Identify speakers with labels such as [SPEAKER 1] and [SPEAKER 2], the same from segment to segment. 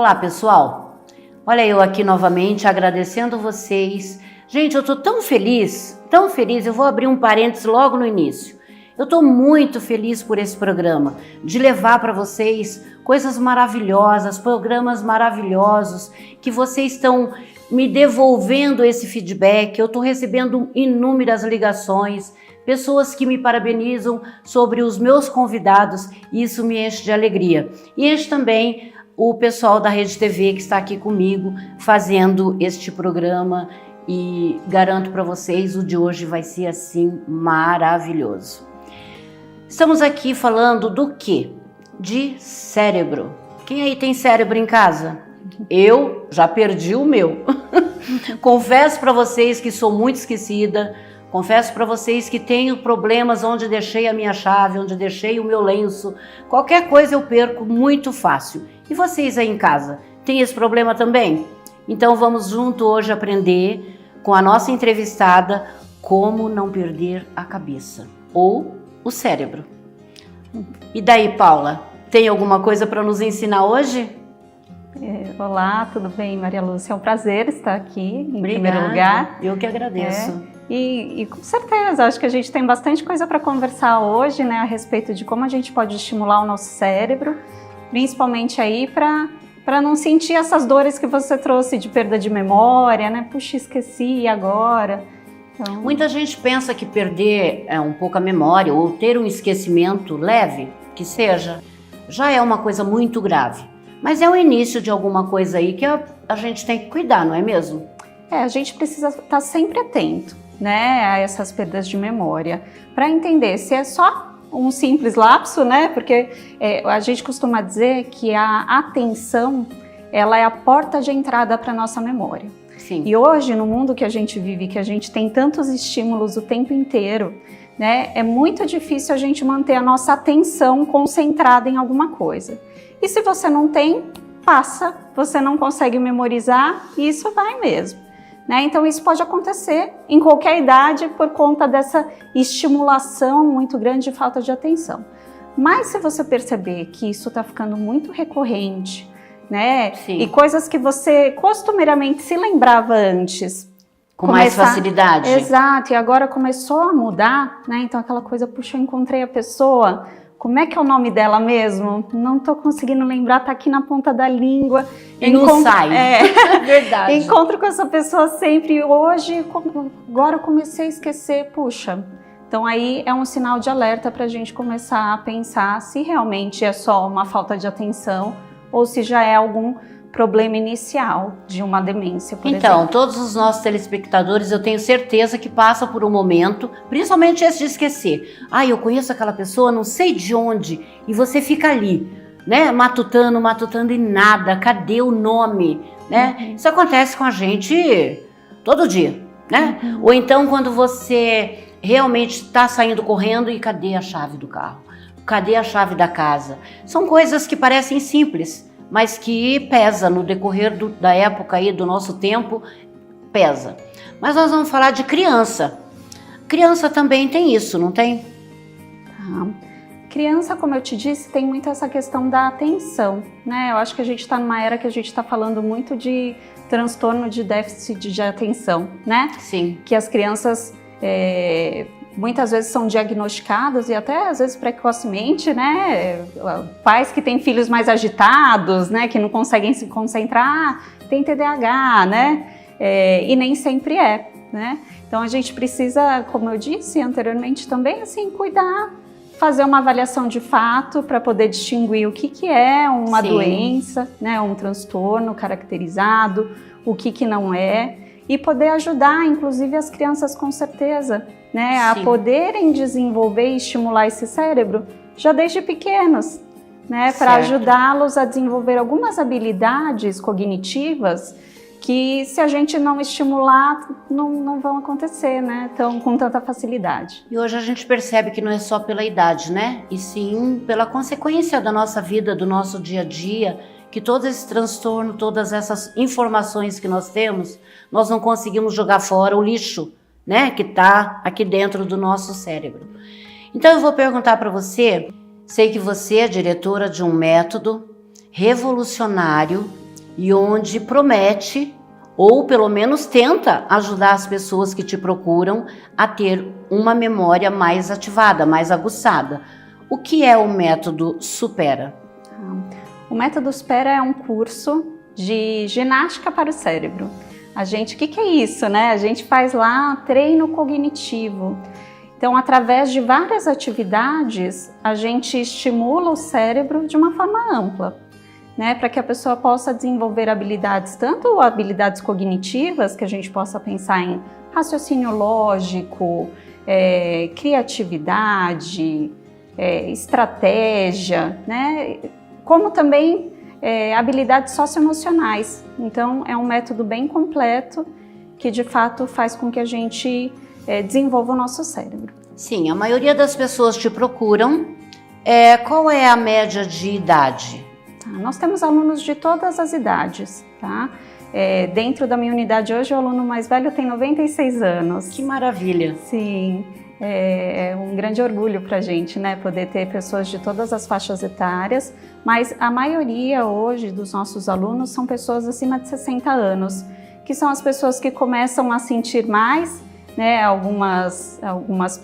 [SPEAKER 1] Olá, pessoal! Olha eu aqui novamente agradecendo vocês. Gente, eu tô tão feliz, eu vou abrir um parênteses logo no início. Eu tô muito feliz por esse programa, de levar para vocês coisas maravilhosas, programas maravilhosos, que vocês estão me devolvendo esse feedback. Eu tô recebendo inúmeras ligações, pessoas que me parabenizam sobre os meus convidados, e isso me enche de alegria. E enche também o pessoal da Rede TV que está aqui comigo fazendo este programa, e garanto para vocês, o de hoje vai ser assim maravilhoso. Estamos aqui falando do quê? De cérebro. Quem aí tem cérebro em casa? Eu já perdi o meu. Confesso para vocês que sou muito esquecida. Confesso para vocês que tenho problemas onde deixei a minha chave, onde deixei o meu lenço. Qualquer coisa eu perco muito fácil. E vocês aí em casa, têm esse problema também? Então vamos junto hoje aprender com a nossa entrevistada como não perder a cabeça ou o cérebro. E daí, Paula, tem alguma coisa para nos ensinar hoje?
[SPEAKER 2] Olá, tudo bem, Maria Lúcia? É um prazer estar aqui em
[SPEAKER 1] Obrigada,
[SPEAKER 2] primeiro lugar.
[SPEAKER 1] Eu que agradeço.
[SPEAKER 2] E com certeza, acho que a gente tem bastante coisa para conversar hoje, né, a respeito de como a gente pode estimular o nosso cérebro, principalmente aí para não sentir essas dores que você trouxe de perda de memória, né? Puxa, esqueci agora. Então...
[SPEAKER 1] Muita gente pensa que perder um pouco a memória ou ter um esquecimento leve, que seja, já é uma coisa muito grave. Mas é o início de alguma coisa aí que a gente tem que cuidar, não é mesmo?
[SPEAKER 2] A gente precisa estar sempre atento, né, a essas perdas de memória, para entender se é só um simples lapso, né? Porque a gente costuma dizer que a atenção, ela é a porta de entrada para a nossa memória.
[SPEAKER 1] Sim.
[SPEAKER 2] E hoje, no mundo que a gente vive, que a gente tem tantos estímulos o tempo inteiro, né, é muito difícil a gente manter a nossa atenção concentrada em alguma coisa. E se você não tem, passa, você não consegue memorizar e isso vai mesmo. Né? Então isso pode acontecer em qualquer idade por conta dessa estimulação muito grande de falta de atenção. Mas se você perceber que isso está ficando muito recorrente, né?
[SPEAKER 1] Sim.
[SPEAKER 2] E coisas que você costumeiramente se lembrava antes,
[SPEAKER 1] com mais facilidade.
[SPEAKER 2] Exato, e agora começou a mudar, né? Então aquela coisa, puxa, eu encontrei a pessoa, como é que é o nome dela mesmo? Não tô conseguindo lembrar, tá aqui na ponta da língua.
[SPEAKER 1] E não sai. Verdade.
[SPEAKER 2] Encontro com essa pessoa sempre. Hoje, agora eu comecei a esquecer, puxa. Então aí é um sinal de alerta pra gente começar a pensar se realmente é só uma falta de atenção ou se já é algum problema inicial de uma demência, por exemplo.
[SPEAKER 1] Então, todos os nossos telespectadores, eu tenho certeza que passam por um momento, principalmente esse de esquecer. Eu conheço aquela pessoa, não sei de onde, e você fica ali, né, matutando e nada, cadê o nome, né?
[SPEAKER 2] Uhum.
[SPEAKER 1] Isso acontece com a gente todo dia, né?
[SPEAKER 2] Uhum.
[SPEAKER 1] Ou então quando você realmente está saindo correndo e cadê a chave do carro? Cadê a chave da casa? São coisas que parecem simples, mas que pesa no decorrer da época aí, do nosso tempo, pesa. Mas nós vamos falar de criança. Criança também tem isso, não tem?
[SPEAKER 2] Criança, como eu te disse, tem muito essa questão da atenção, né? Eu acho que a gente está numa era que a gente está falando muito de transtorno de déficit de atenção, né?
[SPEAKER 1] Sim.
[SPEAKER 2] Que as crianças muitas vezes são diagnosticadas e até às vezes precocemente, né? Pais que têm filhos mais agitados, né? Que não conseguem se concentrar, tem TDAH, né? E nem sempre é, né? Então a gente precisa, como eu disse anteriormente também, assim, cuidar, fazer uma avaliação de fato para poder distinguir o que é uma
[SPEAKER 1] Sim.
[SPEAKER 2] doença, né? Um transtorno caracterizado, o que não é. E poder ajudar, inclusive, as crianças com certeza, né, a poderem desenvolver e estimular esse cérebro já desde pequenos, né, para ajudá-los a desenvolver algumas habilidades cognitivas que, se a gente não estimular, não vão acontecer, né, com tanta facilidade.
[SPEAKER 1] E hoje a gente percebe que não é só pela idade, né, e sim pela consequência da nossa vida, do nosso dia a dia, que todo esse transtorno, todas essas informações que nós temos, nós não conseguimos jogar fora o lixo, né, que está aqui dentro do nosso cérebro. Então eu vou perguntar para você, sei que você é diretora de um método revolucionário e onde promete, ou pelo menos tenta ajudar as pessoas que te procuram a ter uma memória mais ativada, mais aguçada. O que é o método Supera?
[SPEAKER 2] O método Supera é um curso de ginástica para o cérebro. O que é isso, né? A gente faz lá treino cognitivo. Então, através de várias atividades, a gente estimula o cérebro de uma forma ampla, né? Para que a pessoa possa desenvolver habilidades, tanto habilidades cognitivas, que a gente possa pensar em raciocínio lógico, criatividade, estratégia, né? Como também habilidades socioemocionais. Então, é um método bem completo que, de fato, faz com que a gente desenvolva o nosso cérebro.
[SPEAKER 1] Sim, a maioria das pessoas te procuram. Qual é a média de idade?
[SPEAKER 2] Nós temos alunos de todas as idades, tá? Dentro da minha unidade hoje, o aluno mais velho tem 96 anos.
[SPEAKER 1] Que maravilha!
[SPEAKER 2] Sim. É um grande orgulho para a gente, né, poder ter pessoas de todas as faixas etárias, mas a maioria hoje dos nossos alunos são pessoas acima de 60 anos, que são as pessoas que começam a sentir mais, né, algumas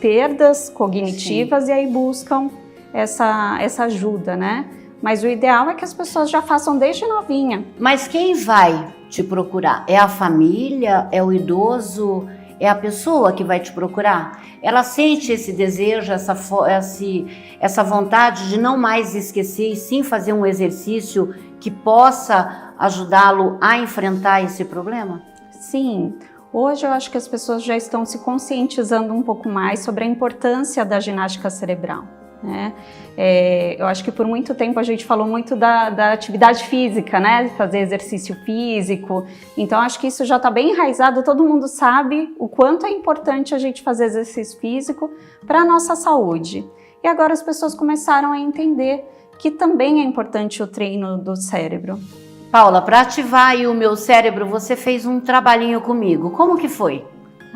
[SPEAKER 2] perdas cognitivas. Sim. E aí buscam essa ajuda, né? Mas o ideal é que as pessoas já façam desde novinha.
[SPEAKER 1] Mas quem vai te procurar? É a família? É o idoso? É a pessoa que vai te procurar? Ela sente esse desejo, essa vontade de não mais esquecer e sim fazer um exercício que possa ajudá-lo a enfrentar esse problema?
[SPEAKER 2] Sim. Hoje eu acho que as pessoas já estão se conscientizando um pouco mais sobre a importância da ginástica cerebral, né? Eu acho que por muito tempo a gente falou muito da atividade física, né? Fazer exercício físico. Então acho que isso já está bem enraizado, todo mundo sabe o quanto é importante a gente fazer exercício físico para a nossa saúde. E agora as pessoas começaram a entender que também é importante o treino do cérebro.
[SPEAKER 1] Paula, para ativar aí o meu cérebro, você fez um trabalhinho comigo. Como que foi?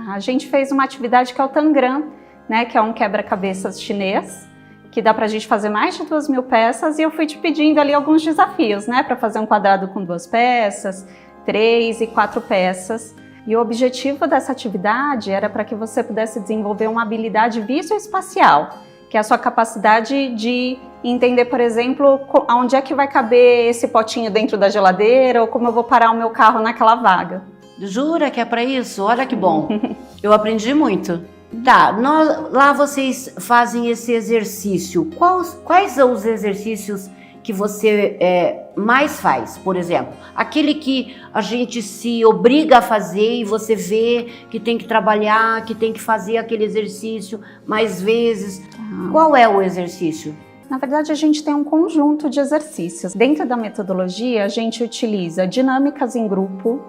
[SPEAKER 2] A gente fez uma atividade que é o Tangram, né? Que é um quebra-cabeças chinês, que dá pra gente fazer mais de 2.000 peças, e eu fui te pedindo ali alguns desafios, né, para fazer um quadrado com 2 peças, 3 e 4 peças. E o objetivo dessa atividade era para que você pudesse desenvolver uma habilidade visoespacial, que é a sua capacidade de entender, por exemplo, onde é que vai caber esse potinho dentro da geladeira, ou como eu vou parar o meu carro naquela vaga.
[SPEAKER 1] Jura que é para isso? Olha que bom! Eu aprendi muito. Tá, lá vocês fazem esse exercício. Quais são os exercícios que você mais faz? Por exemplo, aquele que a gente se obriga a fazer e você vê que tem que trabalhar, que tem que fazer aquele exercício mais vezes. Qual é o exercício?
[SPEAKER 2] Na verdade, a gente tem um conjunto de exercícios. Dentro da metodologia, a gente utiliza dinâmicas em grupo,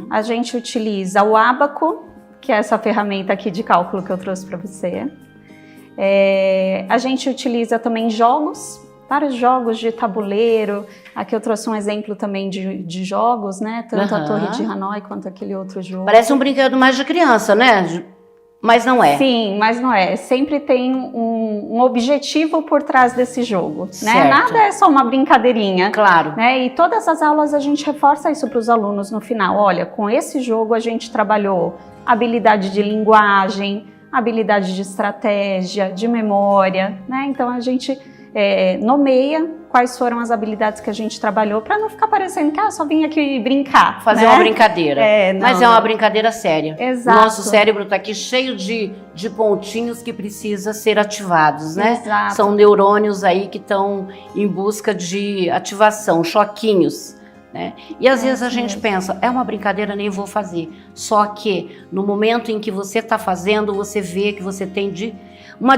[SPEAKER 2] a gente utiliza o ábaco, que é essa ferramenta aqui de cálculo que eu trouxe para você. A gente utiliza também jogos, vários jogos de tabuleiro. Aqui eu trouxe um exemplo também de jogos, né? Tanto a Torre de Hanoi quanto aquele outro jogo.
[SPEAKER 1] Parece um brinquedo mais de criança, né? Mas não é.
[SPEAKER 2] Sim, mas não é. Sempre tem um objetivo por trás desse jogo, né? Nada é só uma brincadeirinha.
[SPEAKER 1] Claro.
[SPEAKER 2] Né? E todas as aulas a gente reforça isso para os alunos no final. Olha, com esse jogo a gente trabalhou habilidade de linguagem, habilidade de estratégia, de memória, né? Então a gente nomeia quais foram as habilidades que a gente trabalhou para não ficar parecendo que só vim aqui brincar.
[SPEAKER 1] Fazer uma brincadeira. Mas é uma brincadeira séria.
[SPEAKER 2] Exato.
[SPEAKER 1] O nosso cérebro está aqui cheio de pontinhos que precisa ser ativados, né?
[SPEAKER 2] Exato.
[SPEAKER 1] São neurônios aí que estão em busca de ativação, choquinhos. Né? E às vezes a gente pensa, é uma brincadeira, nem vou fazer. Só que no momento em que você está fazendo, você vê que você tem uma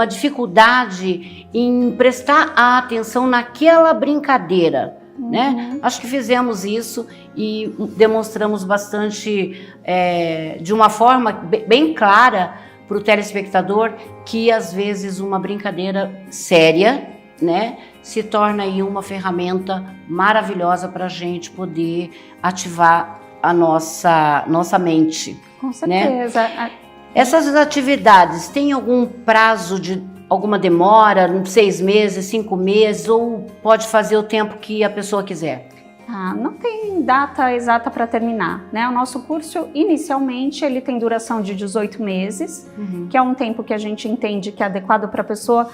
[SPEAKER 1] dificuldade em prestar a atenção naquela brincadeira. Né? Acho que fizemos isso e demonstramos bastante, de uma forma bem clara para o telespectador, que às vezes uma brincadeira séria, né, se torna aí uma ferramenta maravilhosa para a gente poder ativar a nossa mente.
[SPEAKER 2] Com certeza.
[SPEAKER 1] Né? Essas atividades têm algum prazo de alguma demora, 6 meses, 5 meses, ou pode fazer o tempo que a pessoa quiser?
[SPEAKER 2] Não tem data exata para terminar, né? O nosso curso, inicialmente, ele tem duração de 18 meses, que é um tempo que a gente entende que é adequado para a pessoa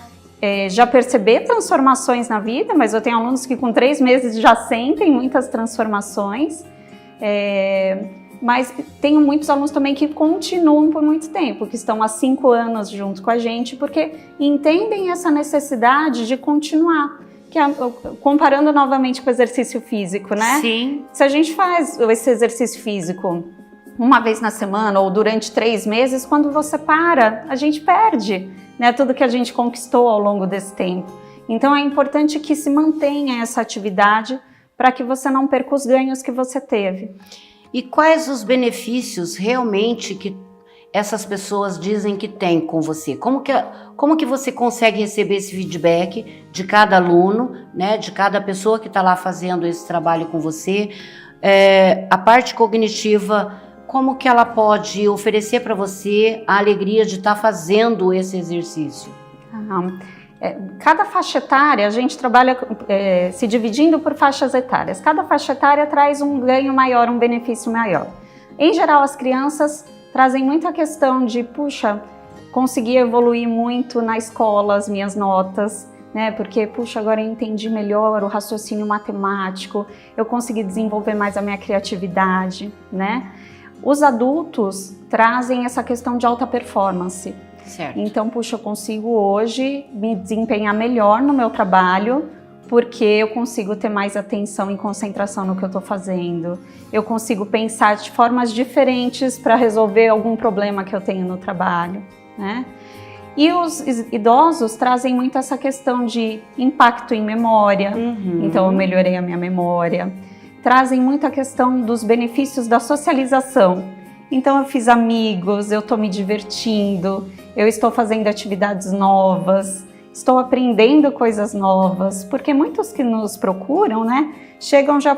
[SPEAKER 2] já perceber transformações na vida, mas eu tenho alunos que com 3 meses já sentem muitas transformações, mas tenho muitos alunos também que continuam por muito tempo, que estão há 5 anos junto com a gente, porque entendem essa necessidade de continuar. Comparando novamente com o exercício físico, né?
[SPEAKER 1] Sim.
[SPEAKER 2] Se a gente faz esse exercício físico uma vez na semana ou durante 3 meses, quando você para, a gente perde, né, tudo que a gente conquistou ao longo desse tempo. Então é importante que se mantenha essa atividade para que você não perca os ganhos que você teve.
[SPEAKER 1] E quais os benefícios realmente que essas pessoas dizem que tem com você? Como que você consegue receber esse feedback de cada aluno, né, de cada pessoa que está lá fazendo esse trabalho com você? A parte cognitiva, como que ela pode oferecer para você a alegria de estar fazendo esse exercício?
[SPEAKER 2] Cada faixa etária, a gente trabalha se dividindo por faixas etárias. Cada faixa etária traz um ganho maior, um benefício maior. Em geral, as crianças trazem muita questão de, puxa, consegui evoluir muito na escola, as minhas notas, né? Porque, puxa, agora eu entendi melhor o raciocínio matemático, eu consegui desenvolver mais a minha criatividade, né? Os adultos trazem essa questão de alta performance.
[SPEAKER 1] Certo.
[SPEAKER 2] Então, puxa, eu consigo hoje me desempenhar melhor no meu trabalho, porque eu consigo ter mais atenção e concentração no que eu estou fazendo. Eu consigo pensar de formas diferentes para resolver algum problema que eu tenho no trabalho, né? E os idosos trazem muito essa questão de impacto em memória, então eu melhorei a minha memória. Trazem muito a questão dos benefícios da socialização. Então eu fiz amigos, eu estou me divertindo, eu estou fazendo atividades novas, estou aprendendo coisas novas, porque muitos que nos procuram, né, chegam já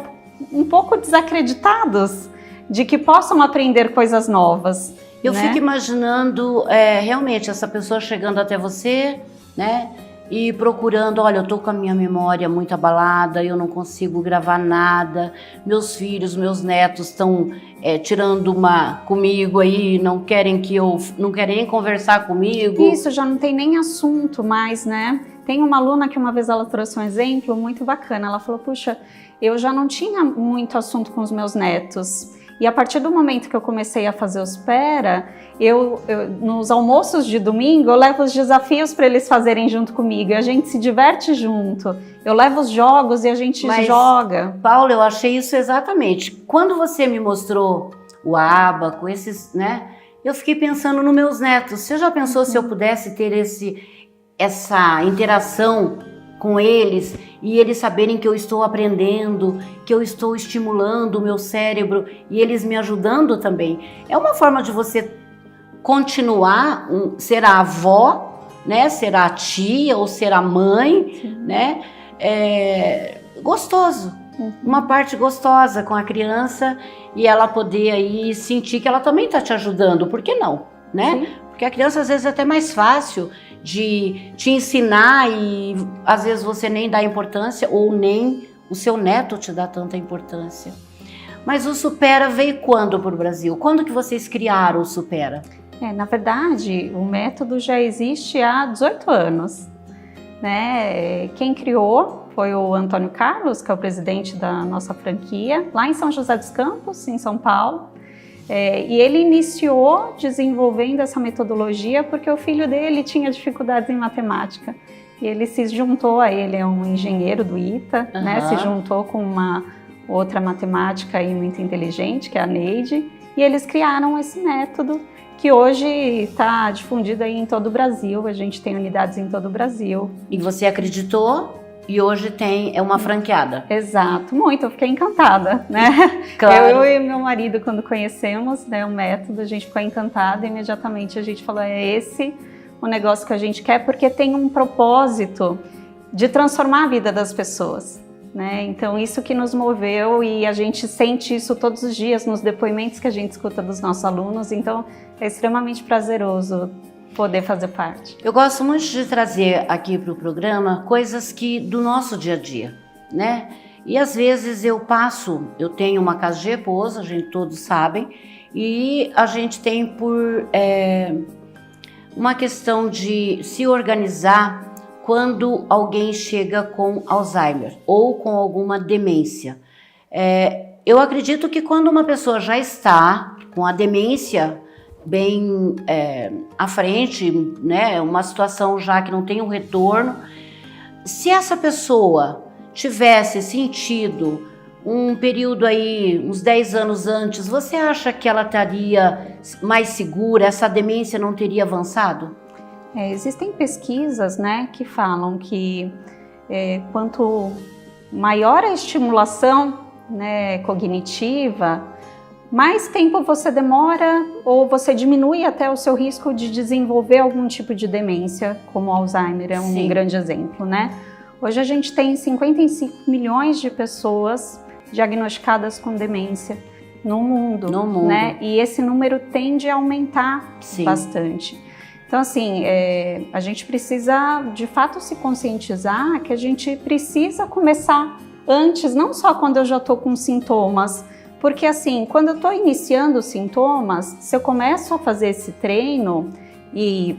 [SPEAKER 2] um pouco desacreditados de que possam aprender coisas novas.
[SPEAKER 1] Eu
[SPEAKER 2] né?
[SPEAKER 1] fico imaginando realmente essa pessoa chegando até você, né, e procurando, olha, eu tô com a minha memória muito abalada, eu não consigo gravar nada, meus filhos, meus netos estão tirando uma comigo aí, não querem nem conversar comigo.
[SPEAKER 2] Isso, já não tem nem assunto mais, né? Tem uma aluna que uma vez ela trouxe um exemplo muito bacana, ela falou, puxa, eu já não tinha muito assunto com os meus netos. E a partir do momento que eu comecei a fazer os PERA, nos almoços de domingo, eu levo os desafios para eles fazerem junto comigo. E a gente se diverte junto. Eu levo os jogos e a gente joga.
[SPEAKER 1] Paula, eu achei isso exatamente. Quando você me mostrou o ábaco, esses, né? Eu fiquei pensando nos meus netos. Você já pensou se eu pudesse ter essa interação com eles e eles saberem que eu estou aprendendo, que eu estou estimulando o meu cérebro e eles me ajudando também? É uma forma de você continuar, ser a avó, né? Ser a tia ou ser a mãe,
[SPEAKER 2] Sim.
[SPEAKER 1] né? Gostoso, uma parte gostosa com a criança e ela poder aí sentir que ela também está te ajudando, por que não, né?
[SPEAKER 2] Sim.
[SPEAKER 1] Porque a criança às vezes é até mais fácil de te ensinar e às vezes você nem dá importância ou nem o seu neto te dá tanta importância. Mas o Supera veio quando para o Brasil? Quando que vocês criaram o Supera?
[SPEAKER 2] Na verdade, o método já existe há 18 anos. Né? Quem criou foi o Antônio Carlos, que é o presidente da nossa franquia, lá em São José dos Campos, em São Paulo. E ele iniciou desenvolvendo essa metodologia porque o filho dele tinha dificuldades em matemática. E ele se juntou a ele, é um engenheiro do ITA, né? Se juntou com uma outra matemática aí muito inteligente, que é a Neide, e eles criaram esse método que hoje está difundido aí em todo o Brasil. A gente tem unidades em todo o Brasil.
[SPEAKER 1] E você acreditou? E hoje é uma franqueada.
[SPEAKER 2] Exato, muito, eu fiquei encantada, né?
[SPEAKER 1] Claro.
[SPEAKER 2] Eu e meu marido, quando conhecemos, né, o método, a gente ficou encantada e imediatamente a gente falou, é esse o negócio que a gente quer, porque tem um propósito de transformar a vida das pessoas, né? Então isso que nos moveu e a gente sente isso todos os dias nos depoimentos que a gente escuta dos nossos alunos, então é extremamente prazeroso poder fazer parte.
[SPEAKER 1] Eu gosto muito de trazer aqui para o programa coisas do nosso dia a dia, né? E às vezes eu tenho uma casa de repouso, a gente todos sabem, e a gente tem por uma questão de se organizar quando alguém chega com Alzheimer ou com alguma demência. Eu acredito que quando uma pessoa já está com a demência bem à frente, né, uma situação já que não tem um retorno, se essa pessoa tivesse sentido um período aí, uns 10 anos antes, você acha que ela estaria mais segura, essa demência não teria avançado?
[SPEAKER 2] Existem pesquisas, né, que falam que quanto maior a estimulação, né, cognitiva, mais tempo você demora ou você diminui até o seu risco de desenvolver algum tipo de demência, como o Alzheimer é um grande exemplo, né? Hoje a gente tem 55 milhões de pessoas diagnosticadas com demência no mundo, né? E esse número tende a aumentar bastante. Então, assim, a gente precisa, de fato, se conscientizar que a gente precisa começar antes, não só quando eu já estou com sintomas, porque, assim, quando eu estou iniciando os sintomas, se eu começo a fazer esse treino, e,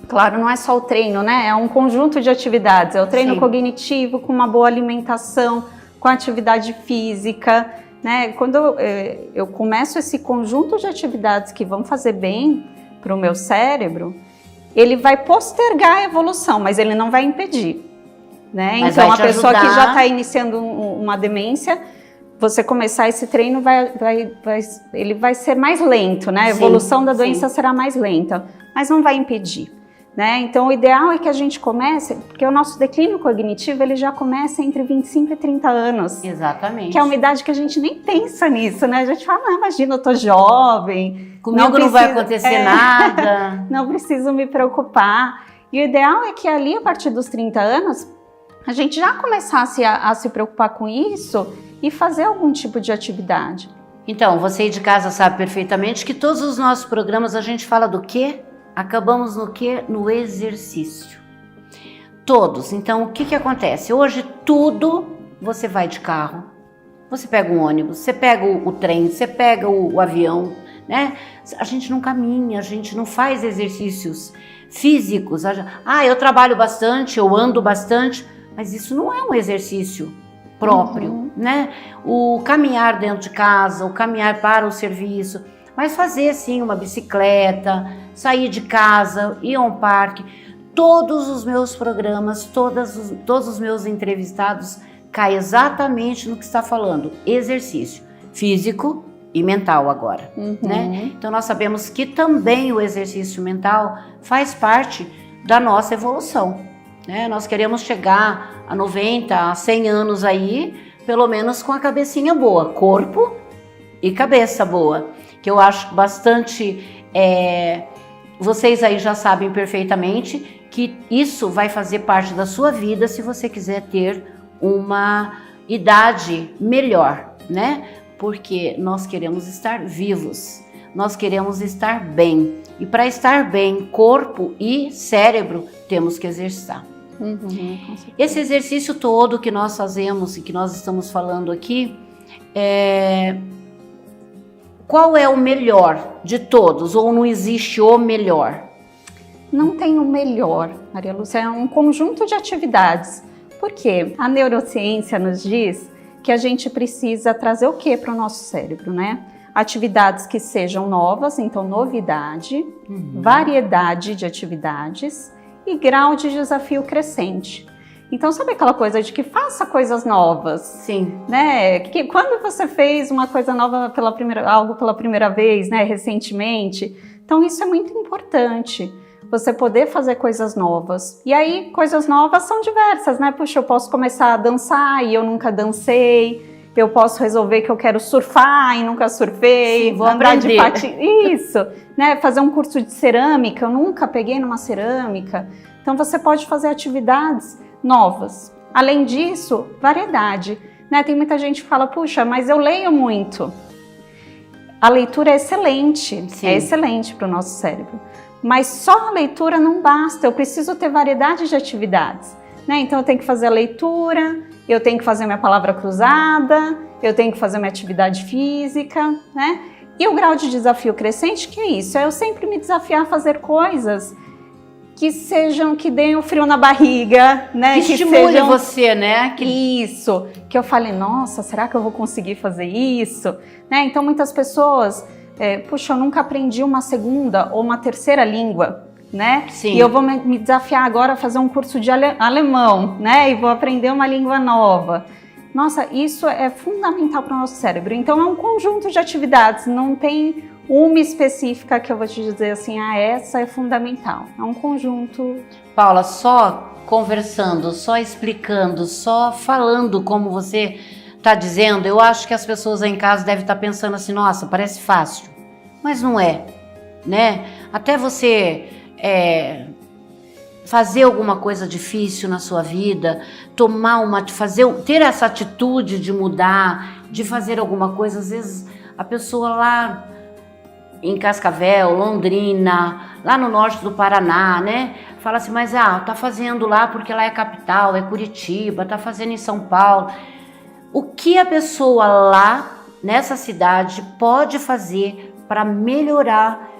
[SPEAKER 2] claro, não é só o treino, né? É um conjunto de atividades, é o treino cognitivo, com uma boa alimentação, com atividade física, né? Quando eu começo esse conjunto de atividades que vão fazer bem para o meu cérebro, ele vai postergar a evolução, mas ele não vai impedir, né? Então, a pessoa que já está iniciando uma demência, você começar esse treino, ele vai ser mais lento, né? A evolução da doença será mais lenta, mas não vai impedir, né? Então, o ideal é que a gente comece, porque o nosso declínio cognitivo, ele já começa entre 25 e 30 anos.
[SPEAKER 1] Exatamente.
[SPEAKER 2] Que é uma idade que a gente nem pensa nisso, né? A gente fala, não, imagina, eu tô jovem.
[SPEAKER 1] Comigo não vai acontecer nada.
[SPEAKER 2] Não preciso me preocupar. E o ideal é que ali, a partir dos 30 anos, a gente já começasse a se preocupar com isso e fazer algum tipo de atividade.
[SPEAKER 1] Então, você aí de casa sabe perfeitamente que todos os nossos programas a gente fala do quê? Acabamos no quê? No exercício. Todos. Então, o que acontece? Hoje, tudo, você vai de carro, você pega um ônibus, você pega o trem, você pega o avião, né? A gente não caminha, a gente não faz exercícios físicos. Eu trabalho bastante, eu ando bastante, mas isso não é um exercício próprio, né? O caminhar dentro de casa, o caminhar para o serviço, mas fazer assim uma bicicleta, sair de casa, ir a um parque. Todos os meus programas, todos os meus entrevistados caem exatamente no que está falando, exercício físico e mental agora, né? Então nós sabemos que também o exercício mental faz parte da nossa evolução, né? Nós queremos chegar a 90, a 100 anos aí, pelo menos com a cabecinha boa, corpo e cabeça boa, que eu acho bastante, vocês aí já sabem perfeitamente que isso vai fazer parte da sua vida se você quiser ter uma idade melhor, né? Porque nós queremos estar vivos, nós queremos estar bem. E para estar bem, corpo e cérebro, temos que exercitar. Esse exercício todo que nós fazemos e que nós estamos falando aqui, qual é o melhor de todos? Ou não existe o melhor?
[SPEAKER 2] Não tem o melhor, Maria Lúcia, é um conjunto de atividades. Por quê? A neurociência nos diz que a gente precisa trazer o que para o nosso cérebro, né? Atividades que sejam novas, então novidade, variedade de atividades e grau de desafio crescente. Então, sabe aquela coisa de que faça coisas novas?
[SPEAKER 1] Sim.
[SPEAKER 2] Né? Que quando você fez uma coisa nova algo pela primeira vez, né, recentemente, então isso é muito importante. Você poder fazer coisas novas. E aí, coisas novas são diversas, né? Puxa, eu posso começar a dançar e eu nunca dancei. Eu posso resolver que eu quero surfar e nunca surfei.
[SPEAKER 1] Sim, vou aprender.
[SPEAKER 2] De patins. Isso, né? Fazer um curso de cerâmica, eu nunca peguei numa cerâmica. Então, você pode fazer atividades novas. Além disso, variedade, né? Tem muita gente que fala, puxa, mas eu leio muito. A leitura é excelente, é excelente para o nosso cérebro. Mas só a leitura não basta, eu preciso ter variedade de atividades, né? Então eu tenho que fazer a leitura, eu tenho que fazer minha palavra cruzada, eu tenho que fazer minha atividade física, né? E o grau de desafio crescente, que é isso? É eu sempre me desafiar a fazer coisas que deem o frio na barriga, né?
[SPEAKER 1] Que estimule você, né?
[SPEAKER 2] Isso, que eu fale, nossa, será que eu vou conseguir fazer isso? Né? Então muitas pessoas, puxa, eu nunca aprendi uma segunda ou uma terceira língua, né?
[SPEAKER 1] Sim.
[SPEAKER 2] E eu vou me desafiar agora a fazer um curso de alemão, né? E vou aprender uma língua nova. Nossa, isso é fundamental para o nosso cérebro. Então é um conjunto de atividades, não tem uma específica que eu vou te dizer assim, essa é fundamental. É um conjunto.
[SPEAKER 1] Paula, só conversando, só explicando, só falando como você está dizendo, eu acho que as pessoas aí em casa devem estar pensando assim, nossa, parece fácil. Mas não é, né? Até você fazer alguma coisa difícil na sua vida, ter essa atitude de mudar, de fazer alguma coisa, às vezes a pessoa lá em Cascavel, Londrina, lá no norte do Paraná, né? Fala assim, mas tá fazendo lá porque lá é capital, é Curitiba, tá fazendo em São Paulo. O que a pessoa lá, nessa cidade, pode fazer para melhorar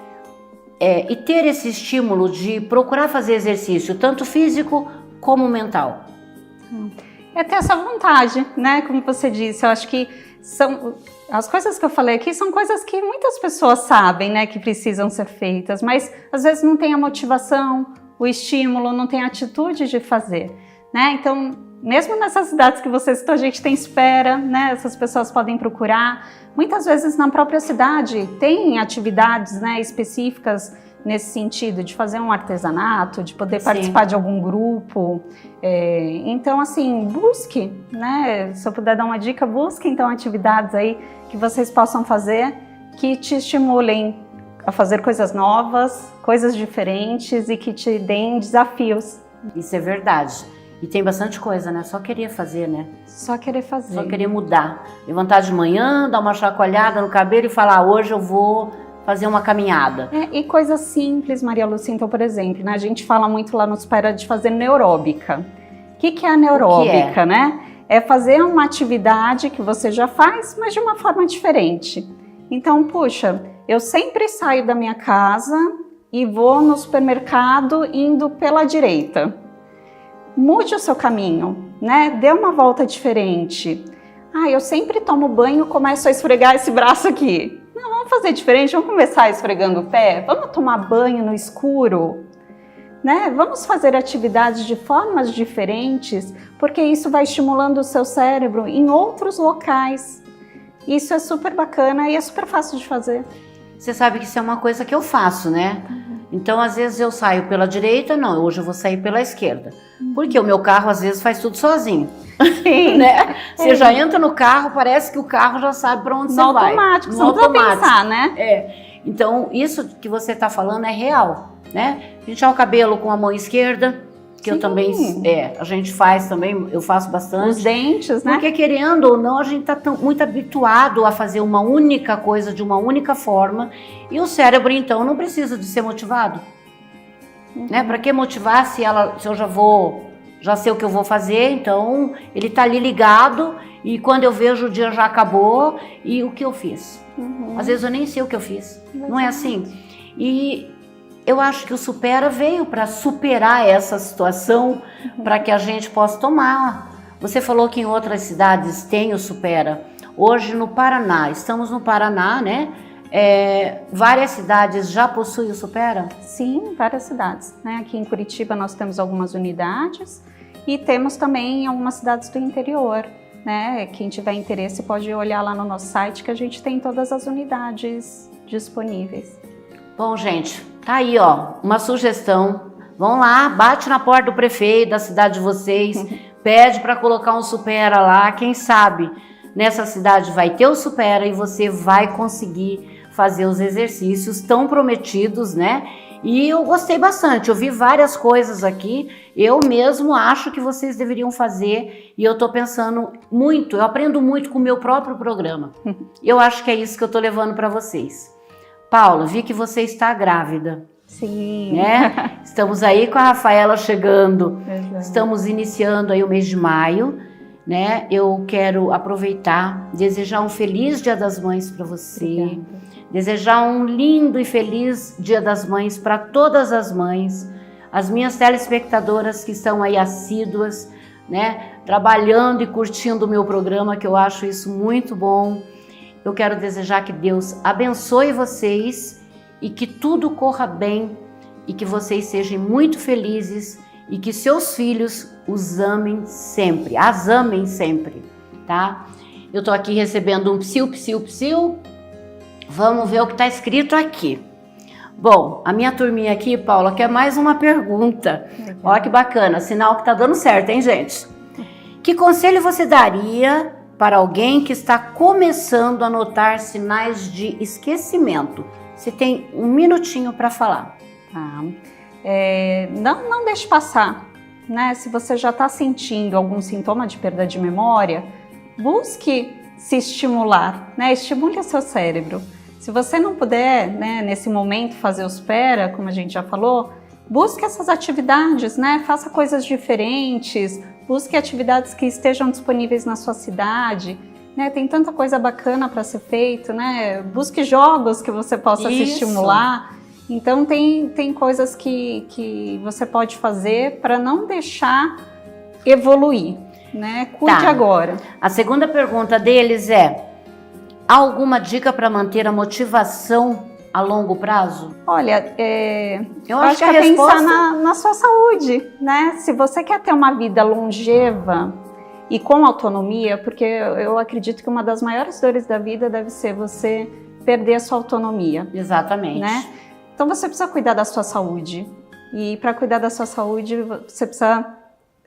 [SPEAKER 1] e ter esse estímulo de procurar fazer exercício, tanto físico como mental?
[SPEAKER 2] É ter essa vontade, né? Como você disse, eu acho que as coisas que eu falei aqui são coisas que muitas pessoas sabem, né, que precisam ser feitas, mas às vezes não tem a motivação, o estímulo, não tem a atitude de fazer, né? Então, mesmo nessas cidades que você citou, a gente tem espera, né? Essas pessoas podem procurar. Muitas vezes na própria cidade tem atividades, né, específicas nesse sentido, de fazer um artesanato, de poder participar de algum grupo. Então, assim, busque, né? Se eu puder dar uma dica, busque então atividades aí que vocês possam fazer que te estimulem a fazer coisas novas, coisas diferentes e que te deem desafios.
[SPEAKER 1] Isso é verdade. E tem bastante coisa, né? Só querer fazer, né?
[SPEAKER 2] Só querer fazer.
[SPEAKER 1] Só querer mudar. Levantar de manhã, dar uma chacoalhada no cabelo e falar, hoje eu vou fazer uma caminhada.
[SPEAKER 2] E coisas simples, Maria Lúcia, então, por exemplo, né? A gente fala muito lá no Supera de fazer neuróbica. O que é a neuróbica, né? É fazer uma atividade que você já faz, mas de uma forma diferente. Então, puxa, eu sempre saio da minha casa e vou no supermercado indo pela direita. Mude o seu caminho, né? Dê uma volta diferente. Eu sempre tomo banho e começo a esfregar esse braço aqui. Não, vamos fazer diferente, vamos começar esfregando o pé, vamos tomar banho no escuro, né? Vamos fazer atividades de formas diferentes, porque isso vai estimulando o seu cérebro em outros locais. Isso é super bacana e é super fácil de fazer.
[SPEAKER 1] Você sabe que isso é uma coisa que eu faço, né? Então, às vezes eu saio pela direita, não, hoje eu vou sair pela esquerda. Porque o meu carro, às vezes, faz tudo sozinho.
[SPEAKER 2] Sim.
[SPEAKER 1] Né? Você já entra no carro, parece que o carro já sabe para onde você vai.
[SPEAKER 2] Automático, você não precisa pensar, né?
[SPEAKER 1] Então, isso que você está falando é real, né? Pentear o cabelo com a mão esquerda, que eu também, a gente faz também, eu faço bastante.
[SPEAKER 2] Os dentes, né?
[SPEAKER 1] Porque querendo ou não, a gente está muito habituado a fazer uma única coisa de uma única forma e o cérebro, então, não precisa de ser motivado. Né? Para que motivar se eu já sei o que eu vou fazer, então ele está ali ligado e quando eu vejo o dia já acabou e o que eu fiz. Às vezes eu nem sei o que eu fiz, não é assim? E eu acho que o Supera veio para superar essa situação, para que a gente possa tomar. Você falou que em outras cidades tem o Supera. Hoje no Paraná, estamos no Paraná, né? Várias cidades já possuem o Supera?
[SPEAKER 2] Sim, várias cidades, né? Aqui em Curitiba nós temos algumas unidades e temos também em algumas cidades do interior, né? Quem tiver interesse pode olhar lá no nosso site que a gente tem todas as unidades disponíveis.
[SPEAKER 1] Bom, gente, tá aí, ó, uma sugestão. Vão lá, bate na porta do prefeito da cidade de vocês, pede para colocar um Supera lá, quem sabe nessa cidade vai ter o Supera e você vai conseguir fazer os exercícios tão prometidos, né? E eu gostei bastante, eu vi várias coisas aqui, eu mesmo acho que vocês deveriam fazer e eu tô pensando muito, eu aprendo muito com o meu próprio programa. Eu acho que é isso que eu tô levando para vocês. Paula, vi que você está grávida.
[SPEAKER 2] Sim.
[SPEAKER 1] Né? Estamos aí com a Rafaela chegando.
[SPEAKER 2] Exato.
[SPEAKER 1] Estamos iniciando aí o mês de maio. né? Eu quero aproveitar, desejar um feliz Dia das Mães para você.
[SPEAKER 2] Obrigada.
[SPEAKER 1] Desejar um lindo e feliz Dia das Mães para todas as mães, as minhas telespectadoras que estão aí assíduas, né, trabalhando e curtindo o meu programa, que eu acho isso muito bom. Eu quero desejar que Deus abençoe vocês e que tudo corra bem e que vocês sejam muito felizes e que seus filhos os amem sempre, as amem sempre, tá? Eu tô aqui recebendo um psiu, psiu, psiu. Vamos ver o que está escrito aqui. Bom, a minha turminha aqui, Paula, quer mais uma pergunta.
[SPEAKER 2] Legal.
[SPEAKER 1] Olha que bacana, sinal que tá dando certo, hein, gente? Que conselho você daria para alguém que está começando a notar sinais de esquecimento? Você tem um minutinho para falar.
[SPEAKER 2] Tá. Não deixe passar, né? Se você já está sentindo algum sintoma de perda de memória, busque se estimular, né? Estimule o seu cérebro. Se você não puder, né, nesse momento fazer os PERA, como a gente já falou, busque essas atividades, né? Faça coisas diferentes, busque atividades que estejam disponíveis na sua cidade, né? Tem tanta coisa bacana para ser feito, né? Busque jogos que você possa se estimular. Então tem coisas que você pode fazer para não deixar evoluir, né? Cuide agora.
[SPEAKER 1] A segunda pergunta deles é: há alguma dica para manter a motivação a longo prazo?
[SPEAKER 2] Olha,
[SPEAKER 1] eu acho que
[SPEAKER 2] é
[SPEAKER 1] resposta...
[SPEAKER 2] pensar na sua saúde, né? Se você quer ter uma vida longeva e com autonomia, porque eu acredito que uma das maiores dores da vida deve ser você perder a sua autonomia.
[SPEAKER 1] Exatamente.
[SPEAKER 2] Né? Então você precisa cuidar da sua saúde. E para cuidar da sua saúde, você precisa,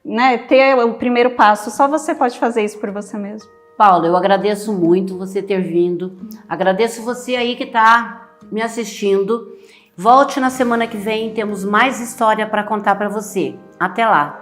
[SPEAKER 2] né, ter o primeiro passo. Só você pode fazer isso por você mesmo.
[SPEAKER 1] Paula, eu agradeço muito você ter vindo. Agradeço você aí que está me assistindo. Volte na semana que vem, temos mais história para contar para você. Até lá!